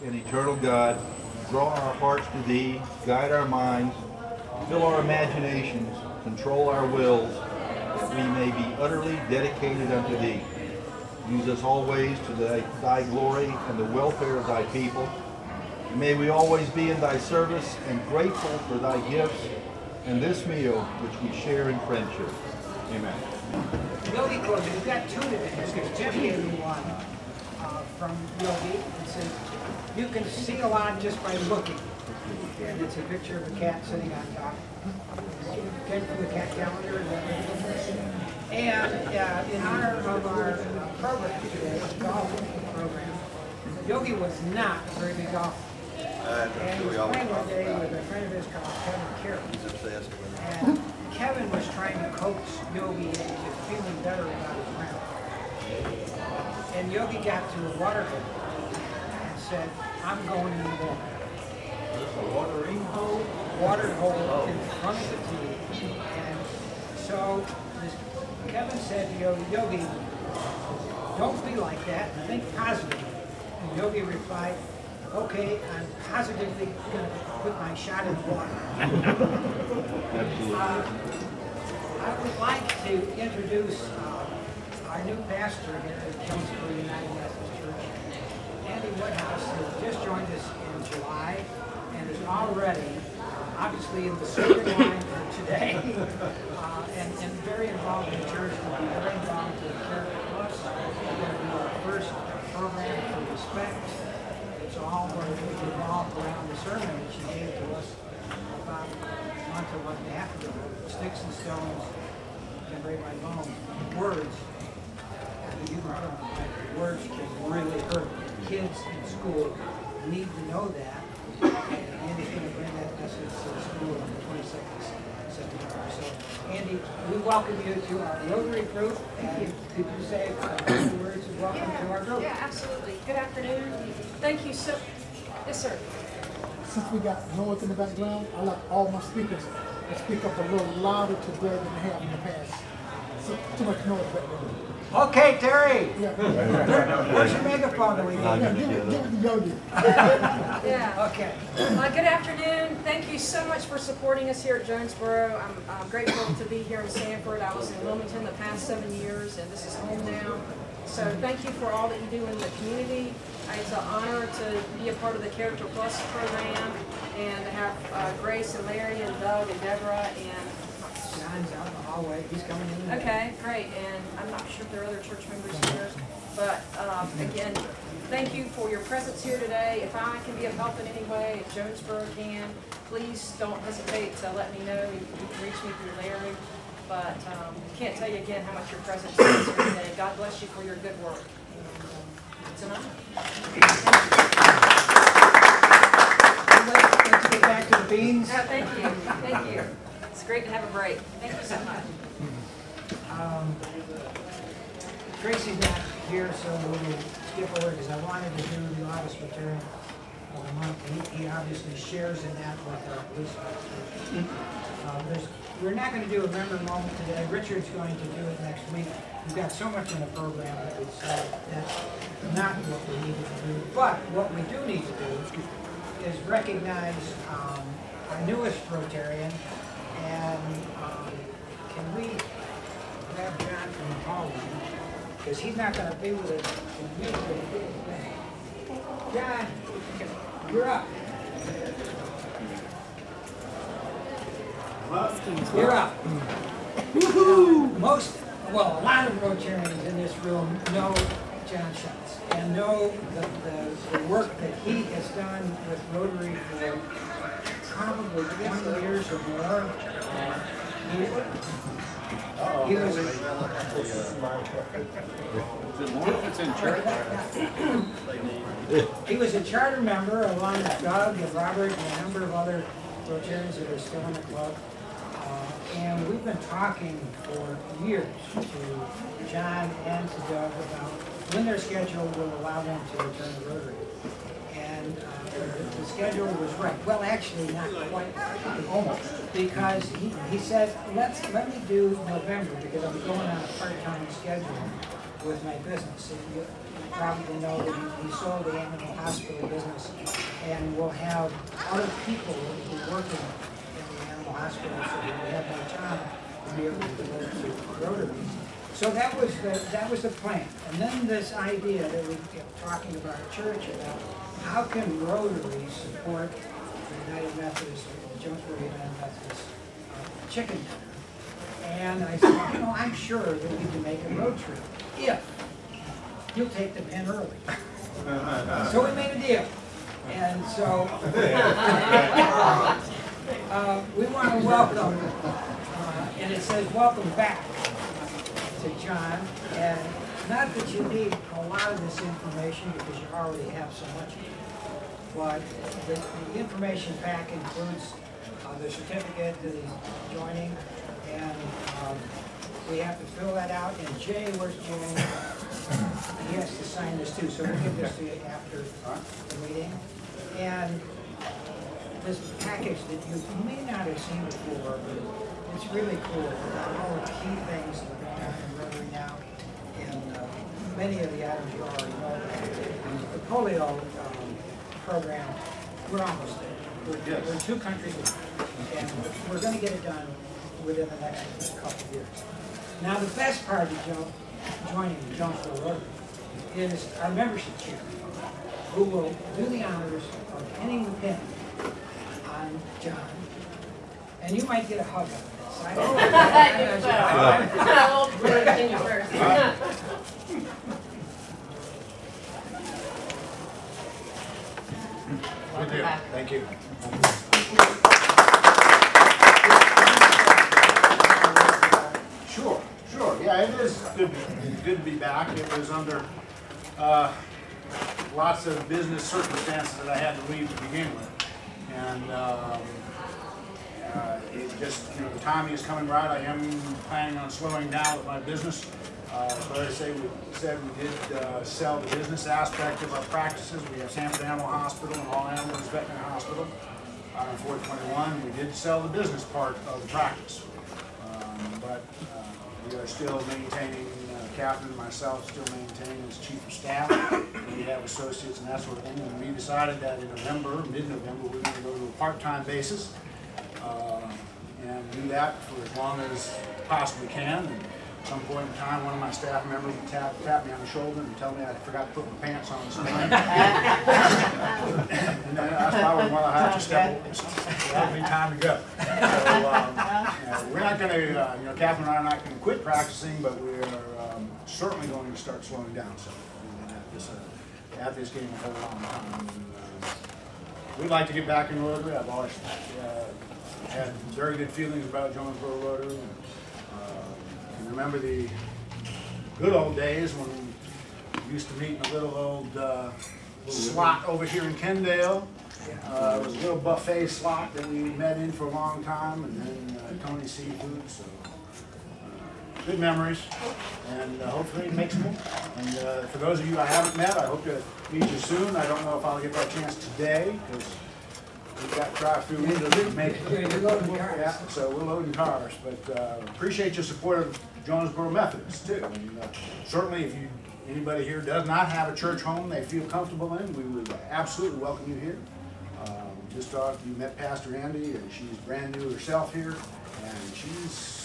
and eternal God, draw our hearts to Thee, guide our minds, fill our imaginations, control our wills, that we may be utterly dedicated unto Thee. Use us always to Thy glory and the welfare of Thy people. And may we always be in Thy service and grateful for Thy gifts and this meal which we share in friendship. Amen. Yogi quotes, we've got two today, because Jeff gave me one from Yogi. It says, you can see a lot just by looking. And it's a picture of a cat sitting on top. Came from the cat calendar. And in honor of our program today, golf program, Yogi was not a very big golfer. And he was playing one day with a friend of his called Kevin Carroll. He's obsessed with it. And Kevin was trying to coax Yogi into feeling better about his round. And Yogi got to a water hole and said, I'm going in the water. A watering hole? Water hole in front of the tee. And so Kevin said to Yogi, Yogi, don't be like that, think positively. And Yogi replied, okay, I'm positively going to put my shot in the water. Absolutely. I would like to introduce our new pastor here at Jonesboro United Methodist Church. Andy Woodhouse has just joined us in July and is already obviously in the second line for today and very involved in the church. Will be very involved in Character Plus. It's going to be our first program for respect. It's all going to revolve around the sermon that she gave to us about a month or month and a half ago. Sticks and stones can break my bones. Words, words can really hurt. Kids in school need to know that. And Andy's going to bring that message to the school on the 22nd of September. So, Andy, we welcome you to our Rotary group. And could you say a few words of welcome to our group? Yeah, absolutely. Good afternoon. Thank you so. Yes, sir. Since we got noise in the background, I like all my speakers to speak up a little louder today than they have in the past. So, too much noise back there. Okay, Terry. Yeah. Where's your megaphone that we need? Yeah, give it to Yogi. Yeah. Okay. Good afternoon. Thank you so much for supporting us here at Jonesboro. I'm grateful to be here in Sanford. I was in Wilmington the past 7 years, and this is home now. So thank you for all that you do in the community. It's an honor to be a part of the Character Plus program and to have Grace and Larry and Doug and Deborah and John's out in the hallway. He's coming in. okay, great. And I'm not sure if there are other church members here, but again, thank you for your presence here today. If I can be of help in any way, if Jonesboro can, please don't hesitate to let me know. You can reach me through Larry. But can't tell you again how much your presence is here today. God bless you for your good work. And, it's an honor. Let's get back to the beans. Oh, thank you. Thank you. It's great to have a break. Thank you so much. Tracy's not here, so we'll skip over because I wanted to do the August return of the month. He obviously shares in that with our police officers. We're not going to do a member moment today. Richard's going to do it next week. We've got so much in the program that we said that's not what we need to do. But what we do need to do is recognize our newest Rotarian. And can we grab John from the hallway? Because he's not going to be with us. John, you're up. You're up. A lot of Rotarians in this room know John Schutz and know the work that he has done with Rotary for probably 20 years or more. He was He was a charter member along with Doug and Robert and a number of other Rotarians that are still in the club. And we've been talking for years to John and to Doug about when their schedule will allow them to return to Rotary. And the schedule was right. Well, actually, not quite, almost. Because he said, let me do November because I'm going on a part-time schedule with my business. And you probably know that he sold the animal hospital business house, and we'll have other people who are working in the animal hospital, so that we have more time to be able to go to Rotary. So that was the plan. And then this idea that we kept talking about at church about how can Rotary support the United Methodist, the Jonesboro United Methodist chicken dinner. And I said, you know, I'm sure that we can make a road trip if you'll take the pen early. So we made a deal. And so we want to welcome, and it says welcome back to John. And not that you need a lot of this information because you already have so much of it, but the information pack includes the certificate that he's joining, and we have to fill that out. And Jay, where's Jay? He has to sign this too, so we'll give this to you after the meeting. And this package that you may not have seen before, but it's really cool. All the key things that are going on in Rotary now, and many of the items you already know about. The polio program, we're almost there. We're 2 countries, and we're going to get it done within the next couple of years. Now, the best part of joining the Jonesboro Rotary is our membership chair, who will do the honors of pinning the pin on John. And you might get a hug out of this. I don't know. Thank you. Sure. Yeah, it is good to be back. It was under lots of business circumstances that I had to leave to begin with, and it just, the timing is coming right. I am planning on slowing down with my business. But as I said, we did sell the business aspect of our practices. We have Sanford Animal Hospital and All Animals Veterinary Hospital on 421. We did sell the business part of the practice, but we are still maintaining, Catherine and myself still maintaining as chief of staff. We have associates and that sort of thing. And we decided that in November, mid-November, we're going to go to a part-time basis and do that for as long as possibly can. And at some point in time, one of my staff members would tap me on the shoulder and tell me I forgot to put my pants on this morning. And that's probably when I have to step away. It'll be time to go. So we're not going to, Catherine and I are not going to quit practicing, but we're certainly going to start slowing down. So we've been at this game a whole long time. We'd like to get back in Rotary. I've always had very good feelings about Jonesboro Rotary. Remember the good old days when we used to meet in a little old slot over here in Kendale. It was a little buffet slot that we met in for a long time, and then Tony's Seafood. So good memories, and hopefully it makes more. And for those of you I haven't met, I hope to meet you soon. I don't know if I'll get that chance today because we've got drive-through windows to make it. Yeah, so we're loading cars, but appreciate your support of Jonesboro Methodist too. And certainly, if anybody here does not have a church home they feel comfortable in, we would absolutely welcome you here. Just thought you met Pastor Andy, and she's brand new herself here, and she's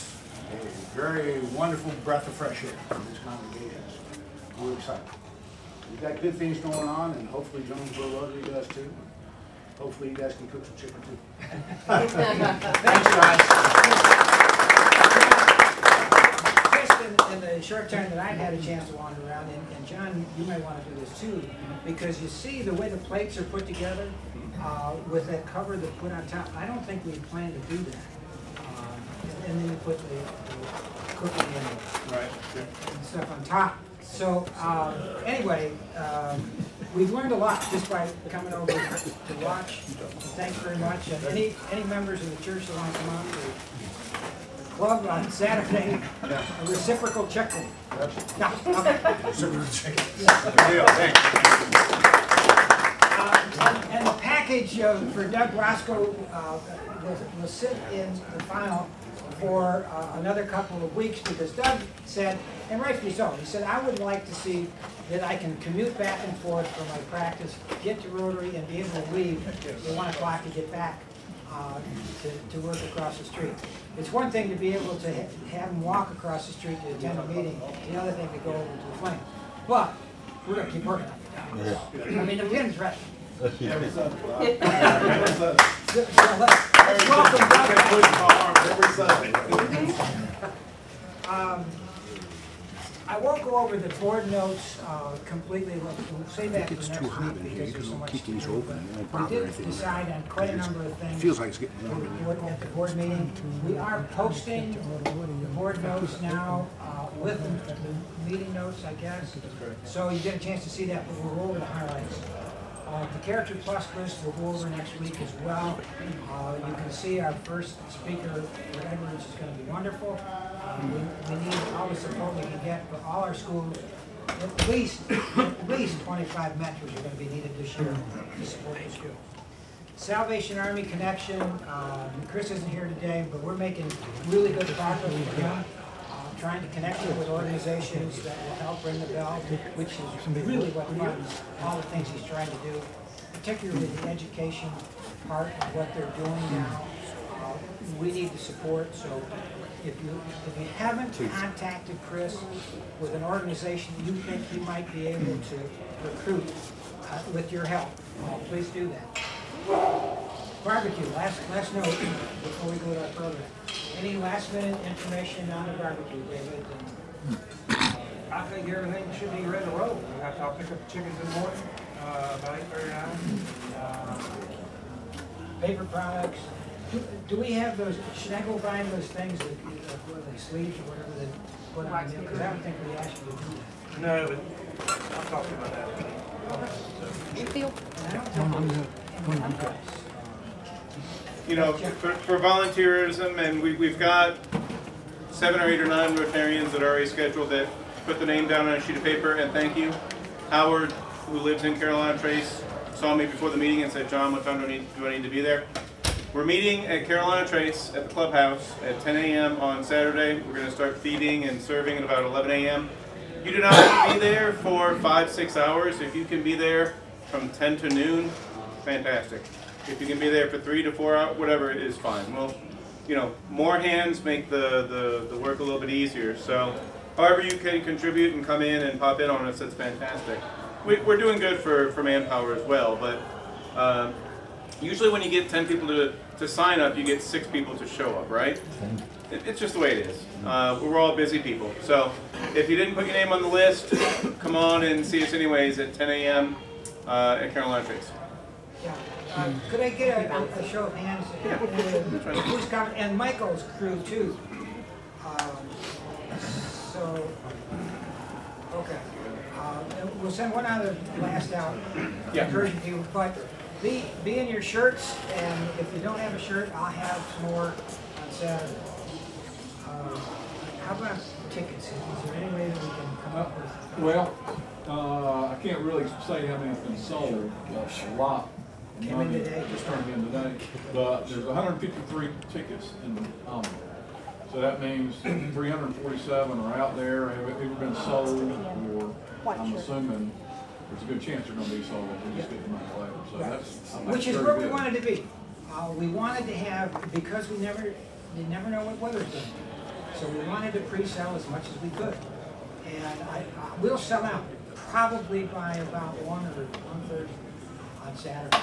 a very wonderful breath of fresh air in this congregation. We're excited. We've got good things going on, and hopefully Jonesboro Rotary does too. Hopefully you guys can cook some chicken too. Thanks, guys. Just in the short time that I've had a chance to wander around, and John, you may want to do this too, because you see the way the plates are put together with that cover that's put on top. I don't think we plan to do that. And then you put the cooking and stuff on top. So anyway, we've learned a lot just by coming over to watch. Thanks very much. And any members of the church that want to come out to the club on Saturday, a reciprocal check. No, okay. Reciprocal check. Yeah. And the package for Doug Roscoe will sit in the file for another couple of weeks because Doug said, and rightfully so, he said, I would like to see that I can commute back and forth for my practice, get to Rotary, and be able to leave at 1 o'clock to get back to work across the street. It's one thing to be able to have him walk across the street to attend a meeting, the other thing to go over to the flame. But we're going to keep working on it. I mean, the pin's ready. Let's welcome Doug. I won't go over the board notes completely. We'll save that for next week because there's so much to do. We did decide on quite a number of things. Feels like it's getting warmer. At the board meeting, we are posting the board notes now with the meeting notes, I guess. So you get a chance to see that, but we'll go over the highlights. The Character Plus list we'll go over next week as well. You can see our first speaker, Edwards, is going to be wonderful. We need all the support we can get for all our schools. At least 25 mentors are going to be needed this year to support the school. Salvation Army Connection, Chris isn't here today, but we're making really good progress with him. Trying to connect him with organizations that will help ring the bell, which is really what funds all the things he's trying to do, particularly the education part of what they're doing now. We need the support, so if you haven't contacted Chris with an organization you think he might be able to recruit with your help, please do that. Barbecue, last note before we go to our program. Any last minute information on the barbecue, David? I think everything should be ready to roll. I'll pick up the chickens in the morning, about 8:39. Paper products. Do we have those? Should I go buy those things that what are they, sleeves or whatever they put on them? Because I don't think we asked you to do that. No, but I'll talk about that. You feel? And I don't think we you know, for volunteerism, and we've got 7 or 8 or 9 Rotarians that are already scheduled that put the name down on a sheet of paper, and thank you. Howard, who lives in Carolina Trace, saw me before the meeting and said, John, what time do I need to be there? We're meeting at Carolina Trace at the clubhouse at 10 a.m. on Saturday. We're going to start feeding and serving at about 11 a.m. You do not have to be there for 5-6 hours. If you can be there from 10 to noon, fantastic. If you can be there for 3 to 4 hours, whatever, it is fine. Well, you know, more hands make the work a little bit easier. So, however you can contribute and come in and pop in on us, that's fantastic. We're doing good for manpower as well, but usually when you get 10 people to sign up, you get 6 people to show up, right? It's just the way it is. We're all busy people. So, if you didn't put your name on the list, come on and see us anyways at 10 a.m. At Carolina Trace. Yeah. Could I get a show of hands? Who's coming? And Michael's crew too. So, okay. We'll send one other blast out, encouraging people. But be in your shirts, and if you don't have a shirt, I'll have some more on Saturday. How about tickets? Is there any way that we can come up with? Well, I can't really say how many have been sold. A lot. Came in today. Just turned in today. But there's 153 tickets in the envelope. So that means 347 are out there, have either been sold, or I'm assuming there's a good chance they're going to be sold if we just get the money later. So that's which is where we wanted to be. We wanted to have, because you never know what weather's going to be. So we wanted to pre-sell as much as we could. And we'll sell out probably by about 1 or 1/3 on Saturday.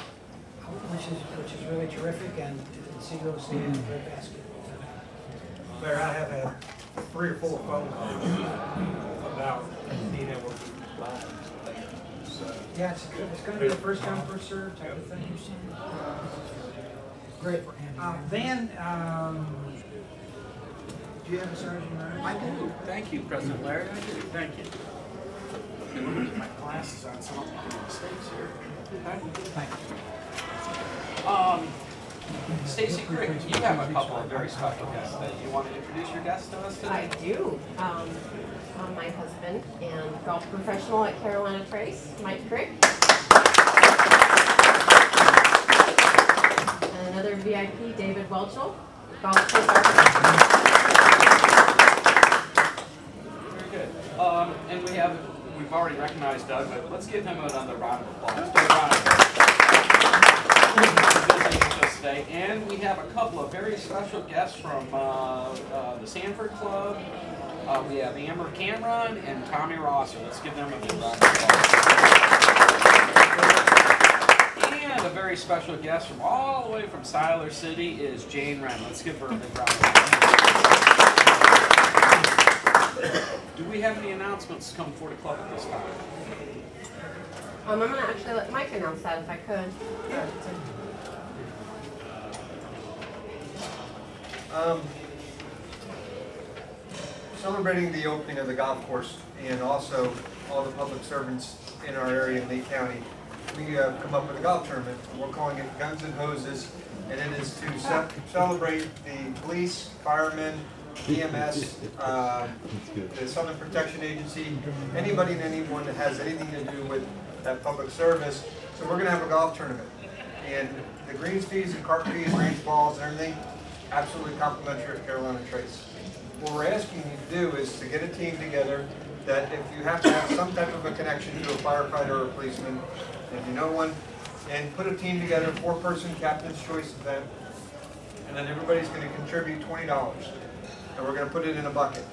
Which is really terrific, and COC is a great basket. There, I have had 3 or 4 phone calls about being able to buy. So, yeah, it's going to be a first come, first served type of thing. Great. Van, do you have a sergeant? I do. Thank you, President Larry. I do. Thank you. My glasses on, so I'm making mistakes here. Okay. Thank you. Stacy Crick, you have a couple of very special guests that you want to introduce your guests to us today? I do. My husband and golf professional at Carolina Trace, Mike Crick. And another VIP, David Welchel, golf course architect. we've already recognized Doug, but let's give him another round of applause. Doug Ronick. With us today. And we have a couple of very special guests from the Sanford Club. We have Amber Cameron and Tommy Rosser. Let's give them a big round of applause. And a very special guest from all the way from Siler City is Jane Wren. Let's give her a big round of applause. Do we have any announcements come for the club at this time? I'm going to actually let Mike announce that if I could. Yeah. Celebrating the opening of the golf course and also all the public servants in our area in Lee County, we have come up with a golf tournament. We're calling it Guns and Hoses, and it is to celebrate the police, firemen, EMS, the Southern Protection Agency, anybody and anyone that has anything to do with that public service. So we're going to have a golf tournament, and the greens fees and cart fees, range balls, and everything, absolutely complimentary at Carolina Trace. What we're asking you to do is to get a team together that if you have to have some type of a connection to a firefighter or a policeman, if you know one, and put a team together, 4-person captain's choice event, and then everybody's going to contribute $20. And we're going to put it in a bucket.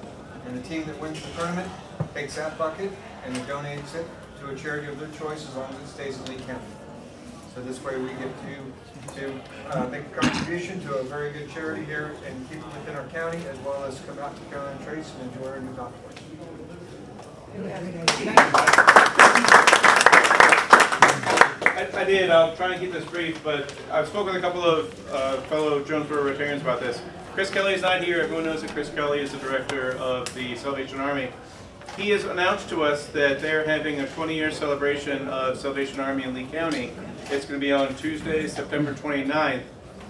And the team that wins the tournament takes that bucket and donates it to a charity of their choice as long as it stays in Lee County. So this way we get to make a contribution to a very good charity here and keep it within our county, as well as come out to Carolina Trace and enjoy our new golf course. I did. I'll try and keep this brief, but I've spoken with a couple of fellow Jonesboro Rotarians about this. Chris Kelly is not here. Everyone knows that Chris Kelly is the director of the Salvation Army. He has announced to us that they're having a 20-year celebration of Salvation Army in Lee County. It's going to be on Tuesday, September 29th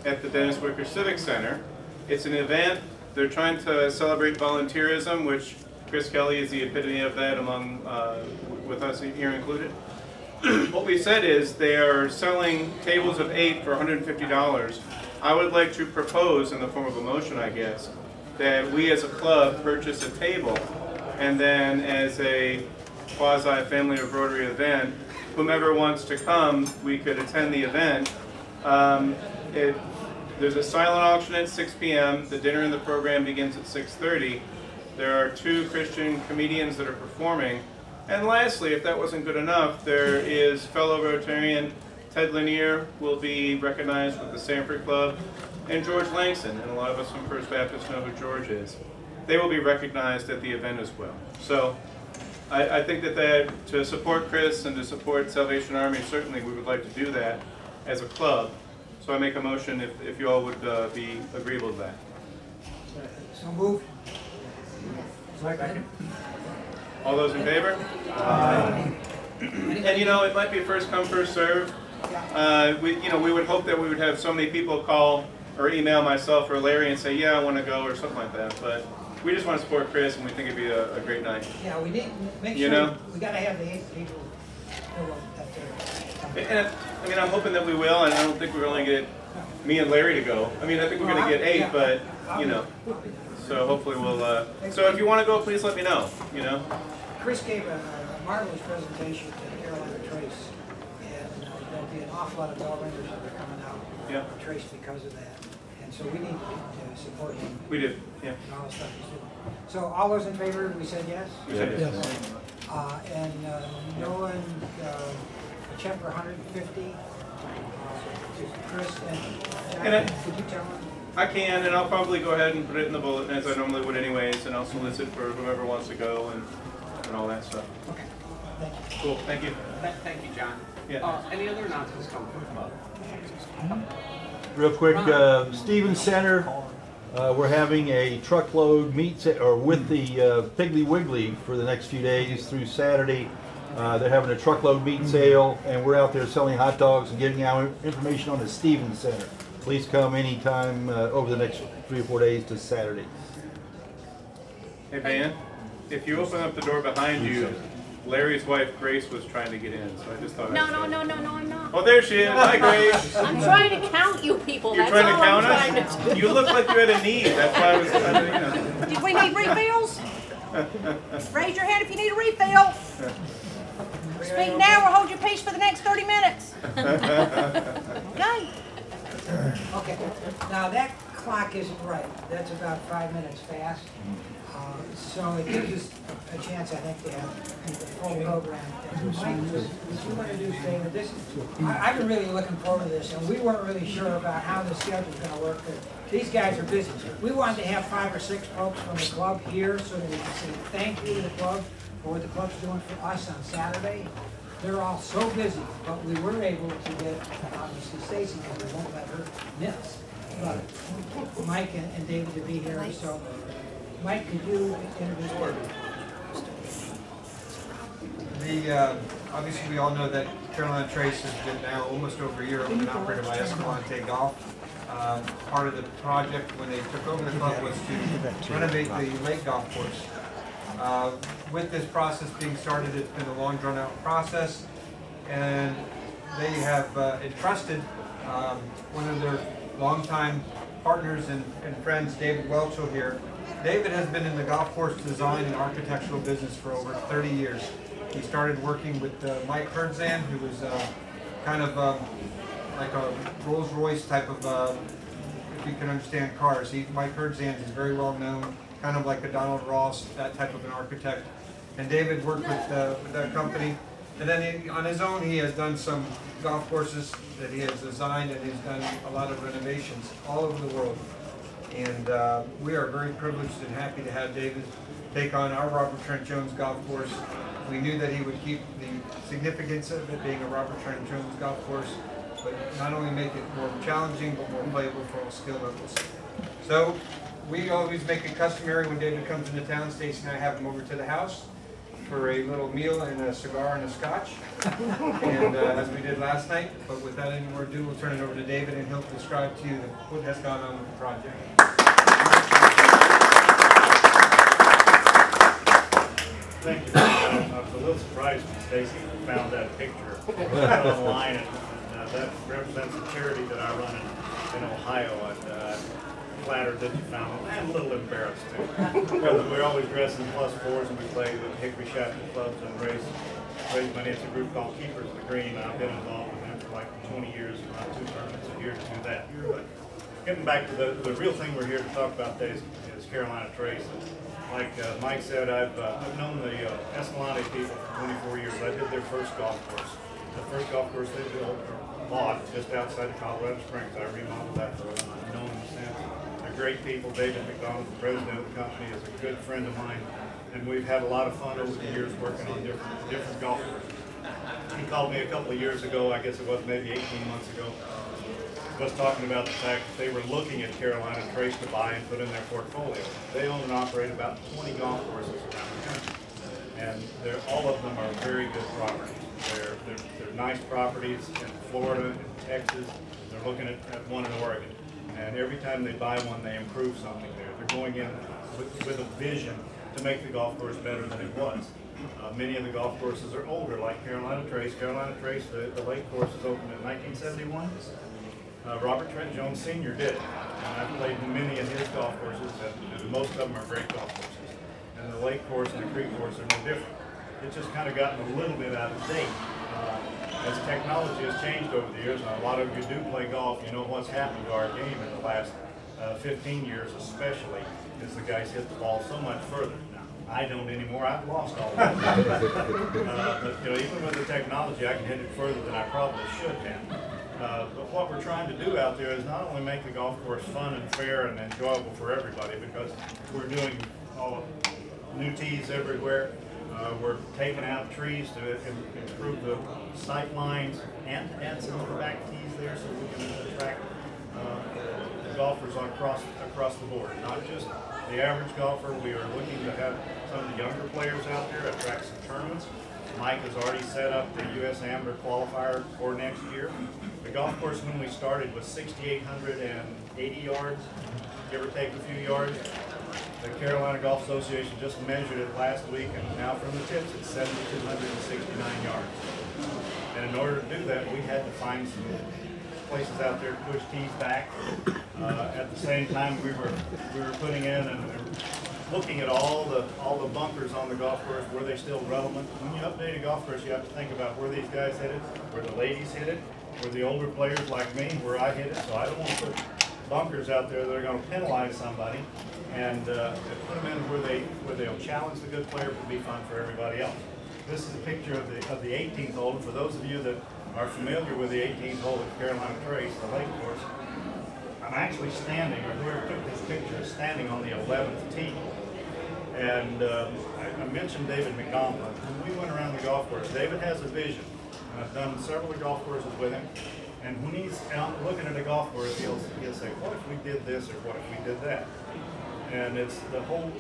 at the Dennis Wicker Civic Center. It's an event. They're trying to celebrate volunteerism, which Chris Kelly is the epitome of that among, with us here included. What we said is they are selling tables of 8 for $150. I would like to propose, in the form of a motion, I guess, that we as a club purchase a table, and then as a quasi-family of Rotary event, whomever wants to come, we could attend the event. There's a silent auction at 6 p.m. The dinner and the program begins at 6:30. There are 2 Christian comedians that are performing. And lastly, if that wasn't good enough, there is fellow Rotarian Ted Lanier will be recognized with the Sanford Club, and George Langston, and a lot of us from First Baptist know who George is. They will be recognized at the event as well. So I think that to support Chris and to support Salvation Army, certainly we would like to do that as a club. So I make a motion if you all would be agreeable to that. So moved. Second. All those in favor? Aye. And you know, it might be first come, first serve. We would hope that we would have so many people call or email myself or Larry and say, yeah, I want to go, or something like that. But we just want to support Chris, and we think it'd be a great night. Yeah, we need to make sure we got to have the 8 people at there. And I mean, I'm hoping that we will, and I don't think we're only get me and Larry to go. I mean, I think we're going to get 8, but you know. So hopefully we'll. So if you want to go, please let me know. You know. Chris gave a marvelous presentation to Carolina Trace, and there'll be an awful lot of bell ringers that are coming out of Trace because of that. And so we need to support him. We do, yeah. And all the stuff he's doing. So all those in favor, we said yes? We said yes. And Noah and a check for $150 to Chris and Jack. Could you tell him? I can, and I'll probably go ahead and put it in the bulletin as I normally would anyways, and I'll solicit for whoever wants to go and all that stuff. Okay, thank you. Cool, thank you. Thank you, John. Yeah. Any other announcements come from the club? Real quick, Stevens Center, we're having a truckload meet with the Piggly Wiggly for the next few days through Saturday. They're having a truckload meat sale, and we're out there selling hot dogs and giving out information on the Stevens Center. Please come anytime over the next 3 or 4 days to Saturday. Hey, Van, if you open up the door behind you, Larry's wife, Grace, was trying to get in, so I just thought No, I'm not. Oh, there she is. Hi, Grace. I'm trying to count you people. You're That's trying to all count I'm us? trying to do. You look like you had a need. That's why I was trying to, Did we need refills? Raise your hand if you need a refill. Speak now or hold your peace for the next 30 minutes. Okay. Okay, now that clock isn't right. That's about 5 minutes fast. So it gives us a chance, I think, to have the full program. Mike, what you want to do, David, this is, I've been really looking forward to this, and we weren't really sure about how the schedule's going to work, because these guys are busy. We wanted to have 5 or 6 folks from the club here so that we can say thank you to the club for what the club's doing for us on Saturday. They're all so busy, but we were able to get, obviously, Stacy, because we won't let her miss. But Mike and David to be here, so Mike, could you introduce David? Obviously, we all know that Carolina Trace has been now almost over a year open and operated by Escalante Golf. Part of the project when they took over the club was to renovate the lake golf course. With this process being started, it's been a long, drawn-out process, and they have entrusted one of their longtime partners and friends, David Welchel here. David has been in the golf course design and architectural business for over 30 years. He started working with Mike Herdzan, who was kind of like a Rolls-Royce type of, if you can understand cars. Mike Herdzan is very well known, kind of like a Donald Ross, that type of an architect. And David worked with that company. And then on his own, he has done some golf courses that he has designed, and he's done a lot of renovations all over the world. And we are very privileged and happy to have David take on our Robert Trent Jones golf course. We knew that he would keep the significance of it being a Robert Trent Jones golf course, but not only make it more challenging, but more playable for all skill levels. So we always make it customary when David comes into town, Stacy and I have him over to the house for a little meal and a cigar and a scotch, and as we did last night. But without any more ado, we'll turn it over to David, and he'll describe to you what has gone on with the project. Thank you. I was a little surprised when Stacy found that picture online, and that represents a charity that I run in Ohio. And flattered that you found it, and a little embarrassed too, because we're always dressed in +4s, and we play with Hickory Shaftesbury clubs and raise money. It's a group called Keepers of the Green. I've been involved with them for like 20 years, around 2 tournaments a year to do that. But getting back to the real thing we're here to talk about today is Carolina Trace. And like Mike said, I've known the Escalante people for 24 years. I did their first golf course. The first golf course they built or bought just outside of Colorado Springs. I remodeled that for them. I've known them since. Great people. David McDonald, the president of the company, is a good friend of mine, and we've had a lot of fun over the years working on different golf courses. He called me a couple of years ago, I guess it was maybe 18 months ago, was talking about the fact that they were looking at Carolina Trace to buy and put in their portfolio. They own and operate about 20 golf courses around the country, and all of them are very good properties. They're nice properties in Florida, in Texas. They're looking at one in Oregon. And every time they buy one, they improve something there. They're going in with a vision to make the golf course better than it was. Many of the golf courses are older, like Carolina Trace. Carolina Trace, the lake course was opened in 1971. Robert Trent Jones Sr. did it. And I've played many of his golf courses, and most of them are great golf courses. And the lake course and the creek course are no different. It's just kind of gotten a little bit out of date. As technology has changed over the years, and a lot of you do play golf, you know what's happened to our game in the last 15 years especially, is the guys hit the ball so much further. Now, I don't anymore, I've lost all that. But you know, even with the technology, I can hit it further than I probably should have. But what we're trying to do out there is not only make the golf course fun and fair and enjoyable for everybody, because we're doing all new tees everywhere. We're taking out trees to improve the sight lines and add some more back tees there so we can attract golfers across the board. Not just the average golfer. We are looking to have some of the younger players out there attract some tournaments. Mike has already set up the U.S. Amateur qualifier for next year. The golf course when we started was 6,880 yards, give or take a few yards. The Carolina Golf Association just measured it last week, and now from the tips it's 7,269 yards. And in order to do that, we had to find some places out there to push tees back. At the same time, we were putting in and looking at all the bunkers on the golf course, were they still relevant? When you update a golf course, you have to think about where these guys hit it, where the ladies hit it, where the older players like me, where I hit it. So I don't want to put bunkers out there that are going to penalize somebody, and put them in where they'll challenge the good player, but be fun for everybody else. This is a picture of the 18th hole. For those of you that are familiar with the 18th hole at Carolina Trace, the lake course, I'm actually standing, or whoever took this picture is standing on the 11th tee. And I mentioned David McDonald. When we went around the golf course, David has a vision. And I've done several golf courses with him. And when he's out looking at a golf course, he'll say, what if we did this, or what if we did that? And it's the whole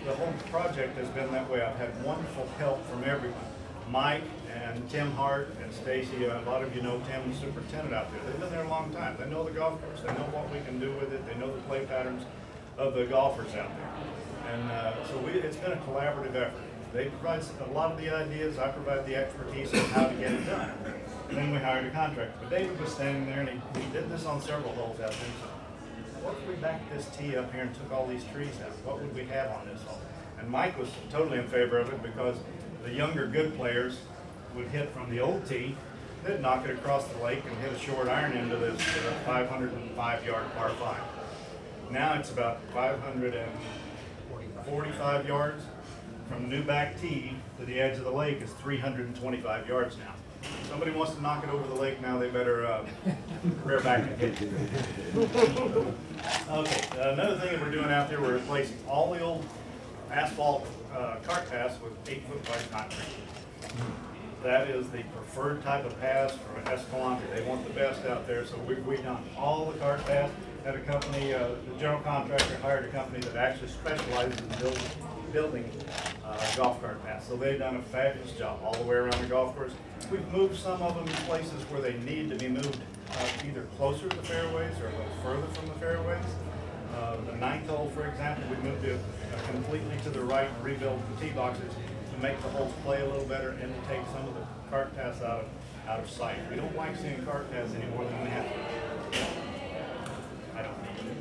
project has been that way. I've had wonderful help from everyone. Mike and Tim Hart and Stacy, a lot of you know Tim, the superintendent out there. They've been there a long time. They know the golf course. They know what we can do with it. They know the play patterns of the golfers out there. And so it's been a collaborative effort. They provide a lot of the ideas. I provide the expertise on how to get it done. And then we hired a contractor. But David was standing there, and he did this on several holes out there. So what if we backed this tee up here and took all these trees out? What would we have on this hole? And Mike was totally in favor of it, because the younger good players would hit from the old tee, they'd knock it across the lake and hit a short iron into this 505-yard par 5. Now it's about 545 yards. From the new back tee to the edge of the lake is 325 yards now. If somebody wants to knock it over the lake now, they better rear back and hit it. Okay, another thing that we're doing out there, we're replacing all the old asphalt cart paths with 8-foot wide concrete. That is the preferred type of paths for Escalante. They want the best out there, so we've done all the cart paths. Had a company, the general contractor hired a company that actually specializes in building golf cart paths. So they've done a fabulous job all the way around the golf course. We've moved some of them to places where they need to be moved, either closer to the fairways or a little further from the fairways. The 9th hole, for example, we moved it completely to the right and rebuilt the tee boxes to make the holes play a little better and to take some of the cart paths out of sight. We don't like seeing cart paths any more than we have to. I don't need it.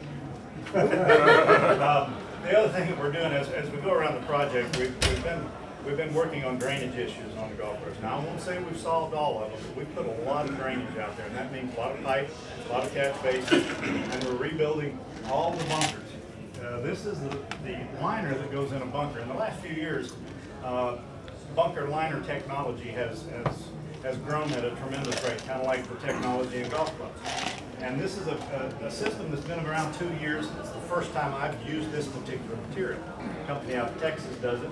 The other thing that we're doing is, as we go around the project, we've been working on drainage issues on the golf course. Now, I won't say we've solved all of them, but we've put a lot of drainage out there, and that means a lot of pipe, a lot of catch basins, and we're rebuilding all the bunkers. This is the liner that goes in a bunker. In the last few years, bunker liner technology has grown at a tremendous rate, kind of like the technology in golf clubs. And this is a system that's been around 2 years. It's the first time I've used this particular material. A company out of Texas does it.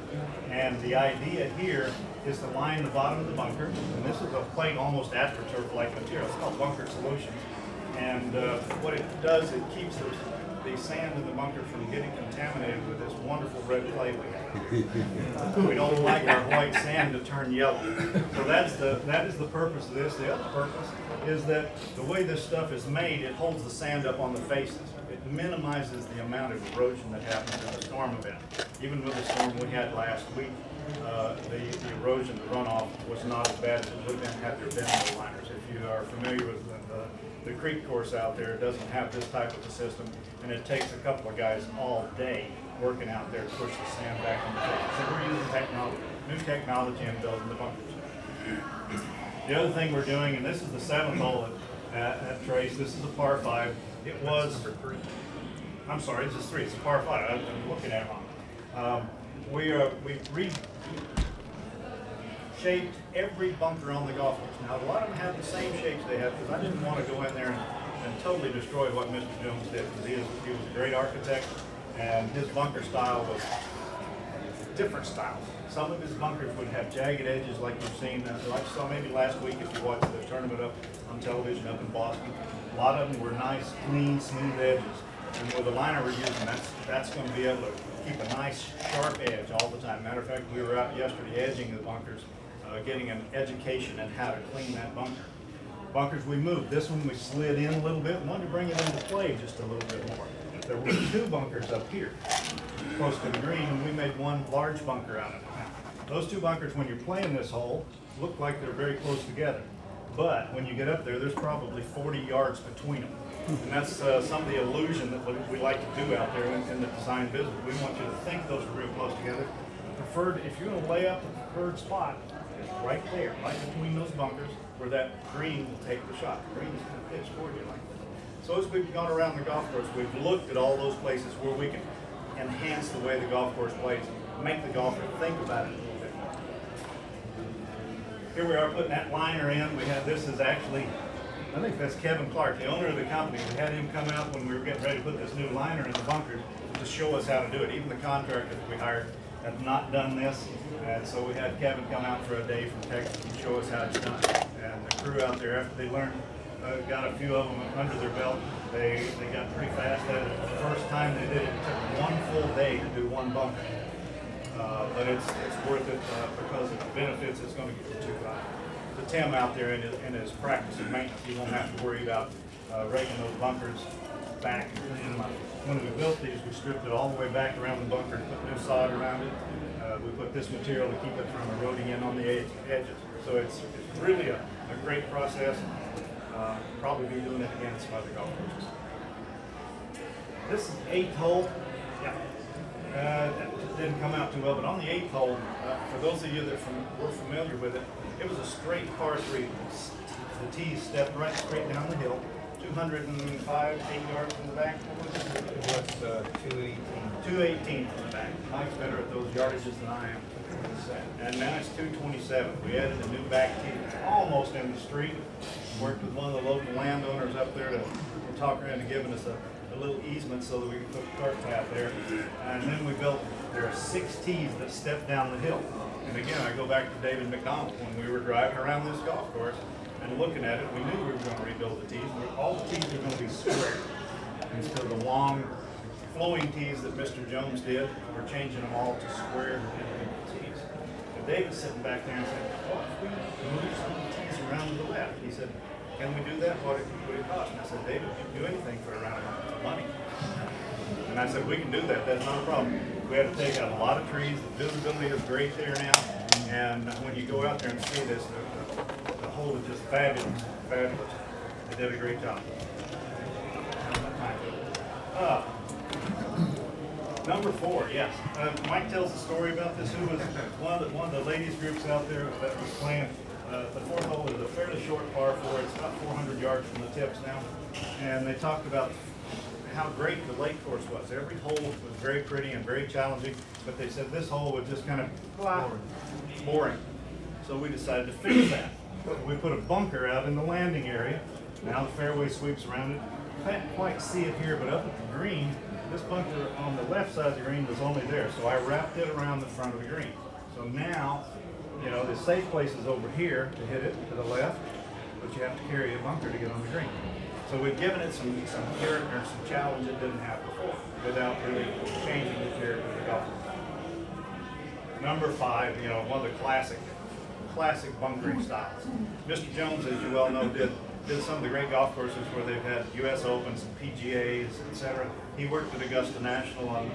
And the idea here is to line the bottom of the bunker. And this is a plate almost AstroTurf-like material. It's called Bunker Solutions. And what it does, it keeps the sand in the bunker from getting contaminated with this wonderful red clay we have. We don't like our white sand to turn yellow. So that is the purpose of this. The other purpose is that the way this stuff is made, it holds the sand up on the faces. It minimizes the amount of erosion that happens in a storm event. Even with the storm we had last week, the erosion, the runoff was not as bad as it would have been had there been no liners. If you are familiar with the creek course out there, it doesn't have this type of a system, and it takes a couple of guys all day working out there to push the sand back in the face. So we're using technology, new technology in building the bunkers. The other thing we're doing, and this is the 7th hole at Trace, this is a par 5. It was, I'm sorry, this is 3, it's a par 5, I'm looking at it wrong. We reshaped every bunker on the golf course. Now, a lot of them have the same shapes they have, because I didn't want to go in there and totally destroy what Mr. Jones did, because he was a great architect, and his bunker style was different styles. Some of his bunkers would have jagged edges like you've seen, like you saw maybe last week if you watched the tournament up on television up in Boston. A lot of them were nice, clean, smooth edges. And with the liner we're using, that's going to be able to keep a nice, sharp edge all the time. Matter of fact, we were out yesterday edging the bunkers, getting an education in how to clean that bunker. Bunkers we moved. This one we slid in a little bit, wanted to bring it into play just a little bit more. There were 2 bunkers up here, close to the green, and we made one large bunker out of it. Those 2 bunkers, when you're playing this hole, look like they're very close together. But when you get up there, there's probably 40 yards between them. And that's some of the illusion that we like to do out there in the design business. We want you to think those are real close together. Preferred, if you're going to lay up the preferred spot, it's right there, right between those bunkers, where that green will take the shot. The green is going to pitch toward you like that. So as we've gone around the golf course, we've looked at all those places where we can enhance the way the golf course plays, make the golfer think about it a little bit more. Here we are putting that liner in. We have, this is actually, I think that's Kevin Clark, the owner of the company. We had him come out when we were getting ready to put this new liner in the bunkers to show us how to do it. Even the contractor that we hired have not done this. And so we had Kevin come out for a day from Texas and show us how it's done. And the crew out there, after they learned, got a few of them under their belt, they got pretty fast at it. The first time they did it, it took 1 full day to do 1 bunker. But it's worth it because of the benefits it's going to get to Tim out there in his practice and maintenance. He won't have to worry about raking those bunkers back. When we built these, we stripped it all the way back around the bunker and put new sod around it. We put this material to keep it from eroding in on the edges. So it's really a great process. Probably be doing it again at some other golf courses. This is 8th hole. Yeah. That didn't come out too well, but on the 8th hole, for those of you that were familiar with it, it was a straight par 3. The tee stepped right straight down the hill, 205, 8 yards from the back. It was 218. 218 from the back. Mike's better at those yardages than I am. And now it's 227. We added a new back tee. It's almost in the street. Worked with one of the local landowners up there to talk her into giving us a little easement so that we could put a cart path there. And then we built, there are 6 tees that step down the hill. And again, I go back to David McDonald. When we were driving around this golf course and looking at it, we knew we were going to rebuild the tees. All the tees are going to be square. Instead of the long flowing tees that Mr. Jones did, we're changing them all to square tees. And David's sitting back there and said, well, if we move some of the tees around to the left, he said, can we do that? What would it cost? And I said, David, you can do anything for around money. And I said, we can do that. That's not a problem. We had to take out a lot of trees. The visibility is great there now. And when you go out there and see this, the hole is just fabulous. Fabulous. They did a great job. Number 4, yes. Mike tells the story about this. Who was one of the ladies groups out there that was playing. The 4th hole is a fairly short par 4. It's about 400 yards from the tips now. And they talked about how great the lake course was. Every hole was very pretty and very challenging, but they said this hole was just kind of boring. So we decided to fix that. We put a bunker out in the landing area. Now the fairway sweeps around it. You can't quite see it here, but up at the green, this bunker on the left side of the green was only there. So I wrapped it around the front of the green. So now, you know, the safe place is over here to hit it to the left, but you have to carry a bunker to get on the green. So we've given it some character, some challenge it didn't have before, without really changing the character of the golf course. Number 5, you know, one of the classic bunkering styles. Mr. Jones, as you well know, did some of the great golf courses where they've had U.S. Opens and PGAs, etc. He worked at Augusta National on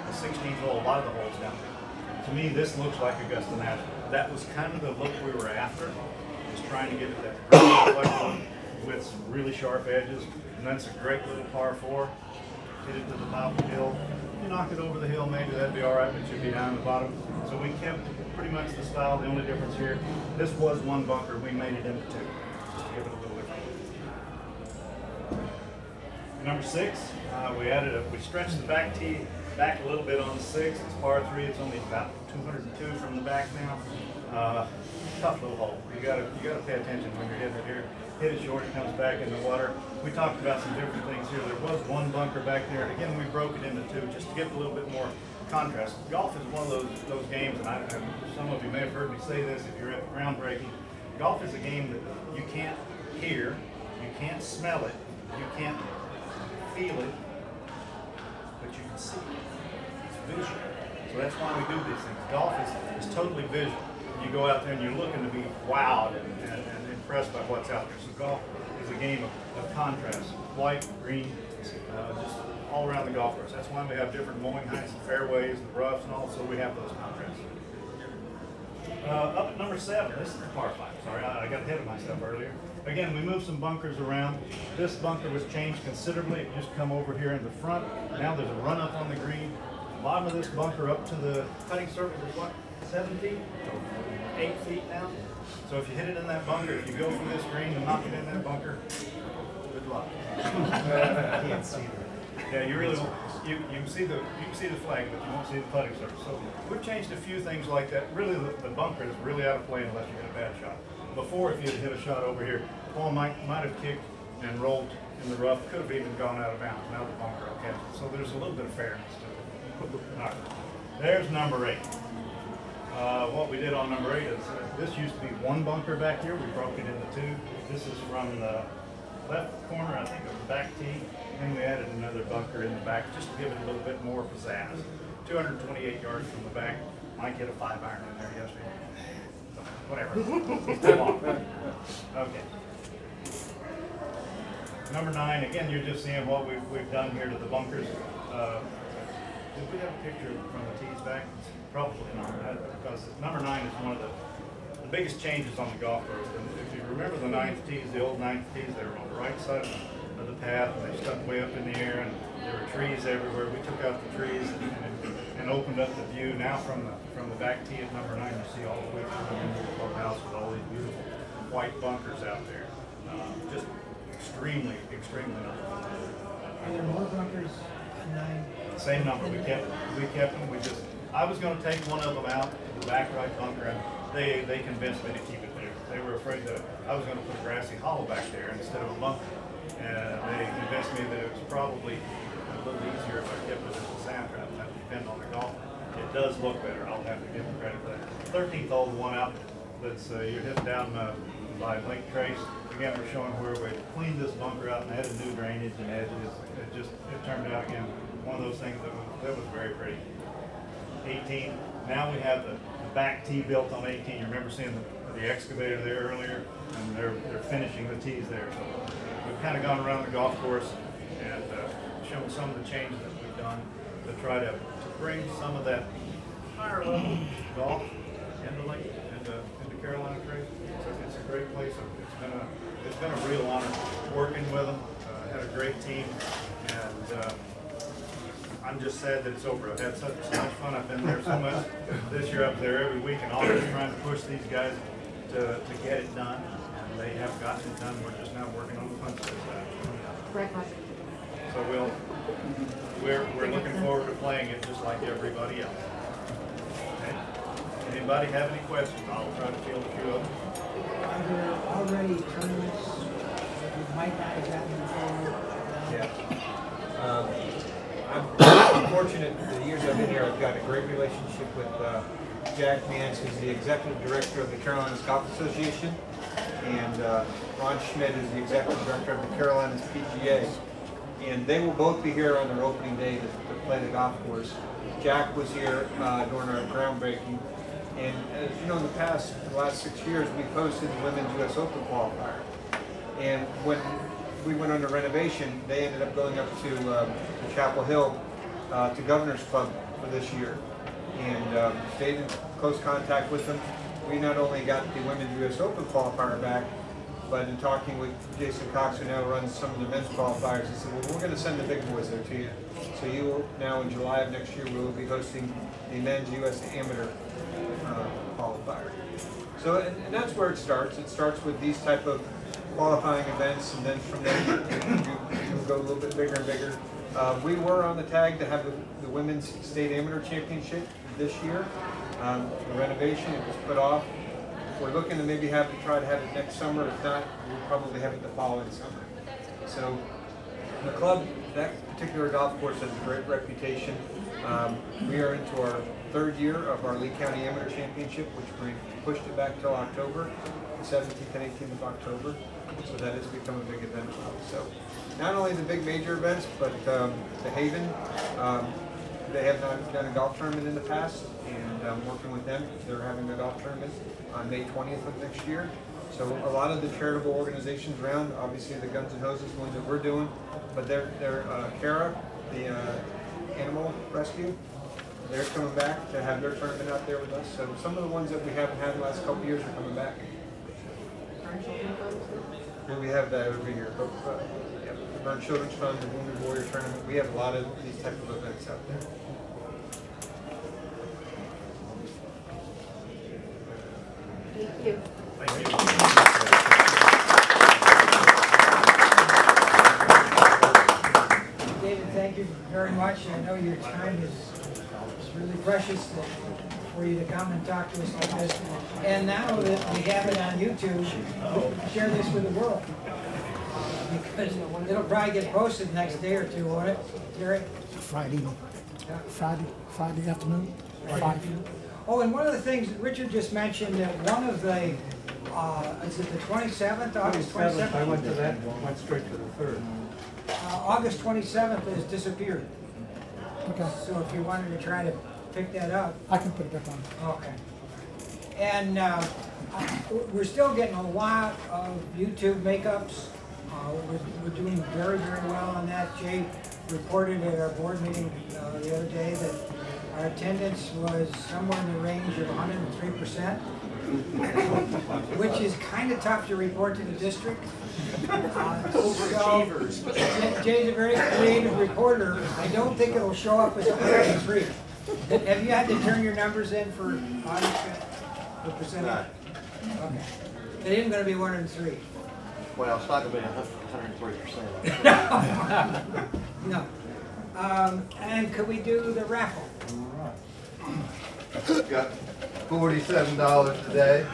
the 16th hole, a lot of the holes down there. To me, this looks like Augusta National. That was kind of the look we were after, was trying to get it that perfect with some really sharp edges. And that's a great little par 4. Hit it to the top of the hill. You knock it over the hill, maybe that'd be all right, but you'd be down the bottom. So we kept pretty much the style. The only difference here, this was 1 bunker. We made it into 2, just to give it a little different. Number 6, we stretched the back tee back a little bit on the 6. It's par 3. It's only about 202 from the back now. Tough little hole. You gotta pay attention when you're hitting it here. Hit it short, it comes back in the water. We talked about some different things here. There was 1 bunker back there, and again we broke it into 2 just to give a little bit more contrast. Golf is one of those games, and some of you may have heard me say this if you're at groundbreaking. Golf is a game that you can't hear, you can't smell it, you can't feel it, but you can see it. It's visual. So that's why we do these things. Golf is totally visual. You go out there and you're looking to be wowed and impressed by what's out there. So golf is a game of contrast. White, green, just all around the golf course. That's why we have different mowing heights and fairways and roughs and all, so we have those contrasts. Up at number 7, this is the par 5. Sorry, I got ahead of myself earlier. again, we moved some bunkers around. This bunker was changed considerably. It used to come over here in the front. Now there's a run up on the green. The bottom of this bunker up to the cutting surface is what, 7 feet? 8 feet now. So if you hit it in that bunker, if you go from this green and knock it in that bunker, good luck. Can't see that. Yeah, you really won't. You can see the flag, but you won't see the putting surface. So we've changed a few things like that. Really, the bunker is really out of play unless you hit a bad shot. Before, if you had hit a shot over here, ball might have kicked and rolled in the rough, could have even gone out of bounds. Now the bunker will catch it. So there's a little bit of fairness to it. All right. There's number 8. What we did on number 8 is this used to be one bunker back here. We broke it into 2. This is from the left corner, I think, of the back tee. And we added another bunker in the back just to give it a little bit more pizzazz. 228 yards from the back. Mike hit a 5-iron in there yesterday. So, whatever. It's too long. Okay. Number 9, again, you're just seeing what we've done here to the bunkers. Did we have a picture from the tees back? Probably not, because number 9 is one of the biggest changes on the golf course. And if you remember the 9th tees, the old 9th tees, they were on the right side of the path, and they stuck way up in the air, and there were trees everywhere. We took out the trees and opened up the view. Now from the back tee at number 9, you see all the way through the clubhouse with all these beautiful white bunkers out there. Just extremely nice. Are there more bunkers at 9? Same number. We kept them. I was going to take one of them out to the back right bunker, and they convinced me to keep it there. They were afraid that I was going to put a grassy hollow back there instead of a bunker. And they convinced me that it was probably a little easier if I kept it as a sand trap and have to depend on the golf. It does look better. I'll have to give them credit for that. 13th hole, the one out that's you're hitting down by Lake Trace. Again, we're showing where we cleaned this bunker out and added new drainage and edges. It turned out again one of those things that was very pretty. 18. Now we have the back tee built on 18. You remember seeing the excavator there earlier, and they're finishing the tees there. So we've kind of gone around the golf course and shown some of the changes that we've done to try to bring some of that higher level golf into Carolina Trace. So it's a great place. It's been a real honor working with them. Had a great team, and I'm just sad that it's over. I've had so much fun. I've been there so much. This year I was there every week and always trying to push these guys to get it done. And they have gotten it done. We're just now working on the punch list. So we're looking forward to playing it just like everybody else. Okay? Anybody have any questions? I'll try to field a few of them. Are there already tournaments that you might not have gotten before? Yeah. I'm fortunate the years I've been here, I've got a great relationship with Jack Mance, who's the executive director of the Carolinas Golf Association, and Ron Schmidt is the executive director of the Carolinas PGA. And they will both be here on their opening day to play the golf course. Jack was here during our groundbreaking. And as you know, in the last 6 years, we've hosted the Women's U.S. Open qualifier. And when we went under renovation, they ended up going up to Chapel Hill to Governor's Club for this year, and stayed in close contact with them. We not only got the Women's U.S. Open qualifier back, but in talking with Jason Cox, who now runs some of the men's qualifiers, he said, well, we're going to send the big boys there to you. So you will, now in July of next year, we will be hosting the men's U.S. Amateur qualifier. So, and that's where it starts. It starts with these type of qualifying events, and then from there you go a little bit bigger and bigger. We were on the tag to have the Women's State Amateur Championship this year. The renovation, it was put off. We're looking to maybe try to have it next summer. If not, we'll probably have it the following summer. So the club, that particular golf course has a great reputation. We are into our 3rd year of our Lee County Amateur Championship, which we pushed it back till October, the 17th and 18th of October. So that has become a big event. So not only the big major events, but the Haven, they have not done a golf tournament in the past, and I'm working with them. They're having a golf tournament on May 20th of next year. So a lot of the charitable organizations around, obviously the Guns and Hoses, ones that we're doing, but they're CARA, the animal rescue, they're coming back to have their tournament out there with us. So some of the ones that we haven't had the last couple of years are coming back. we have that every year. But yeah, the Burn Children's Fund, the Wounded Warrior Tournament, we have a lot of these type of events out there. Thank you. Thank you. David, thank you very much. I know your time is really precious for you to come and talk to us like this. And now that we have it on YouTube, share this with the world. Because it'll probably get posted the next day or two, won't it, Jerry? Friday afternoon. Oh, and one of the things that Richard just mentioned, that one of the, is it the 27th, August 27th? I went to that, went straight to the 3rd. August 27th has disappeared. Okay. So if you wanted to try to pick that up. I can put it back on. Okay. And we're still getting a lot of YouTube makeups. We're doing very, very well on that. Jay reported at our board meeting the other day that our attendance was somewhere in the range of 103%, which is kind of tough to report to the district. Jay's a very creative reporter. I don't think it'll show up as 103. Have you had to turn your numbers in for audience percentage? Okay. It isn't going to be 103. Well, it's not going to be 103%. No. And could we do the raffle? Got $47 today.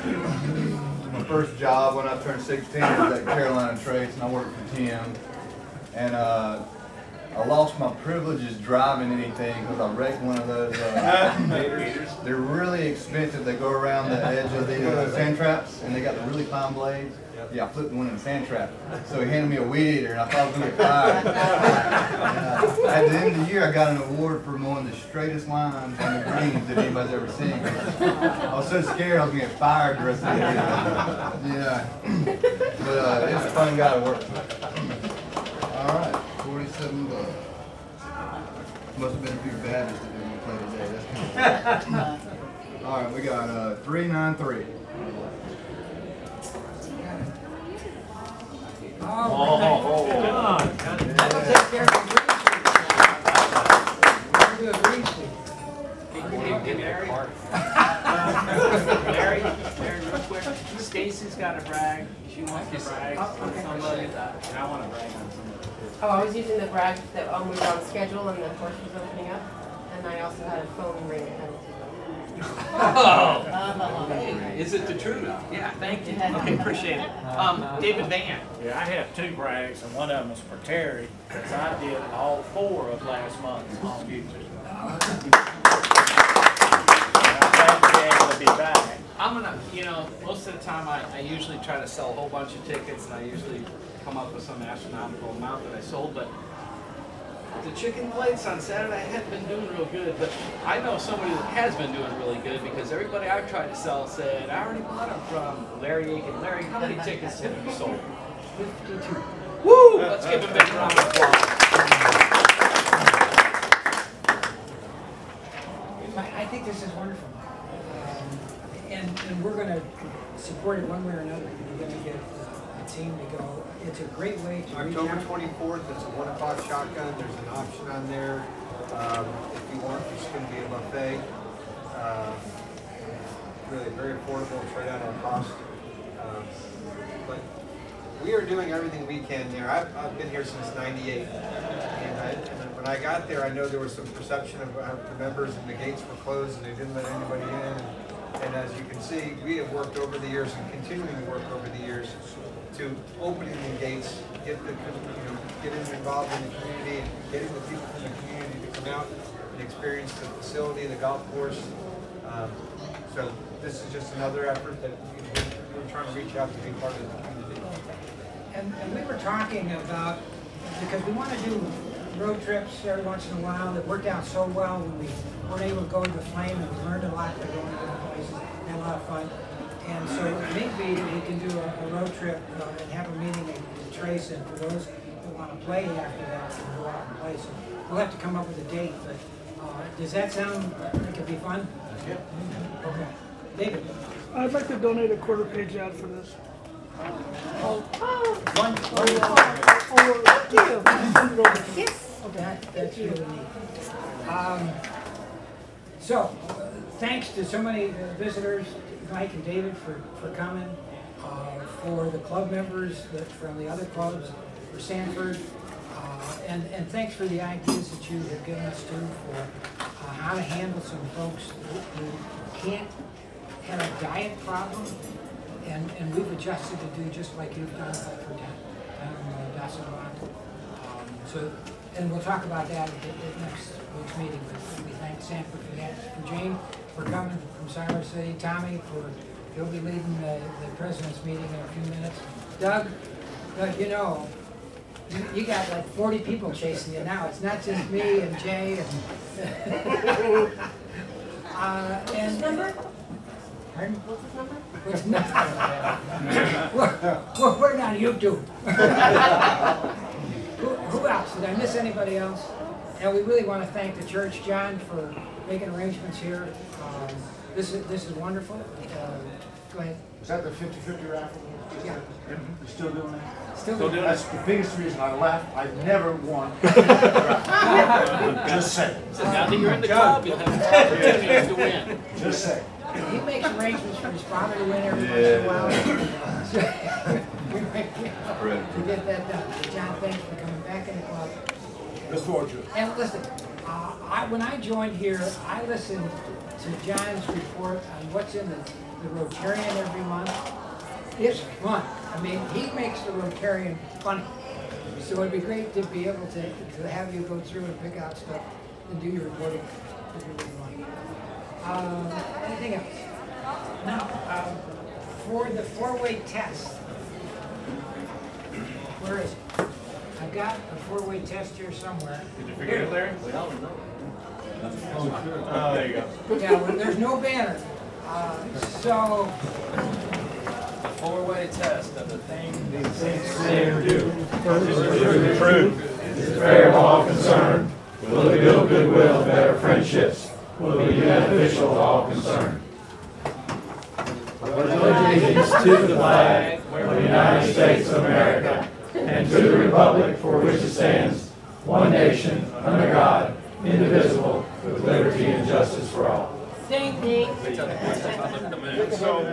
My first job when I turned 16 was at Carolina Trace, and I worked for Tim. And I lost my privileges driving anything because I wrecked one of those. They're really expensive. They go around the edge of the sand traps, and they got the really fine blades. Yeah, I flipped one in the sand trap. So he handed me a weed eater, and I thought I was going to get fired. At the end of the year, I got an award for one of the straightest lines on the greens that anybody's ever seen. I was so scared I was going to get fired the rest of the year. Yeah. But it's a fun guy to work with. All right, $47. Must have been a few Baptists that didn't play today. That's kind of all right, we got 393. Oh, that'll take care of the green sheet. Larry, real quick. Stacy's got a brag. She wants to brag on somebody. And I want to brag on somebody. Oh, I was using the brag that we were on schedule and the course was opening up, and I also had a phone ring penalty. Oh! Is it the truth? Yeah, thank you. Okay, appreciate it. David Van. Yeah, I have two brags, and one of them is for Terry, because I did all 4 of last month on YouTube. I'm glad to be able to be back. I'm gonna, most of the time I usually try to sell a whole bunch of tickets, and I usually come up with some astronomical amount that I sold, but the chicken plates on Saturday hadn't been doing real good, but I know somebody that has been doing really good because everybody I've tried to sell said, I already bought them from Larry Aiken. Larry, how many tickets have you sold? 52. Woo! Let's give him a big round of applause. I think this is wonderful. And we're going to support it one way or another. We're going to get a team to go. It's a great way to October 24th, it's a 1 o'clock shotgun. There's an option on there. If you want, there's going to be a buffet. Really very affordable. It's right out on cost. But we are doing everything we can there. I've been here since '98, and when I got there, I know there was some perception of the members and the gates were closed and they didn't let anybody in. And as you can see, we have worked over the years and continuing to work over the years to opening the gates, getting involved in the community, and getting the people from the community to come out and experience the facility, the golf course. So this is just another effort that we're trying to reach out to be part of the community. And we were talking about, because we want to do road trips every once in a while that worked out so well when we weren't able to go to the Flame, and we learned a lot by going to different places, had a lot of fun. And so it may be that we can do a road trip and have a meeting at Trace, and for those who want to play after that, we can go out and play. So we'll have to come up with a date, but does that sound like it'd be fun? Yeah. Okay. David? I'd like to donate a quarter-page ad for this. That's really neat. So, thanks to so many visitors, Mike and David, for coming, for the club members from the other clubs, for Sanford, and thanks for the ideas that you have given us too for how to handle some folks who can't have a diet problem, and we've adjusted to do just like you've done for down Dassault. So, and we'll talk about that at next week's meeting, but we thank Sanford for that, for Jane for coming from Siler City, Tommy he'll be leading the president's meeting in a few minutes. Doug, you know, you got like 40 people chasing you now. It's not just me and Jay and What's number? Pardon? What's his number? What's number? We're not YouTube. Who else? Did I miss anybody else? And we really want to thank the church, John, for making arrangements here. This is wonderful. Go ahead. Was that the 50-50 raffle? Yeah. You still doing that? Still doing That's the biggest reason I left. I never won. Just saying. So now that you're in the club, you'll have opportunities to win. Just saying. He makes arrangements for his father to win every once in a while. So, we might be able to get that done. So John, thanks for coming back in the club. Look forward to it. And listen, when I joined here, I listened to John's report on what's in the Rotarian every month. It's fun. I mean, he makes the Rotarian funny. So it'd be great to be able to have you go through and pick out stuff and do your reporting if you really want. Anything else? Now, for the four-way test, where is it? I've got a four-way test here somewhere. Did you forget it, Larry? Oh, there you go. Yeah, well, there's no banner. So, The four-way test of the thing. Say or do. Is it true? Is it fair to all concerned? Will it build goodwill and better friendships? Will it be beneficial to all concerned? Pledge allegiance to the flag of the United States of America and to the republic for which it stands, one nation, under God, indivisible, with liberty and justice for all. ding, ding. So,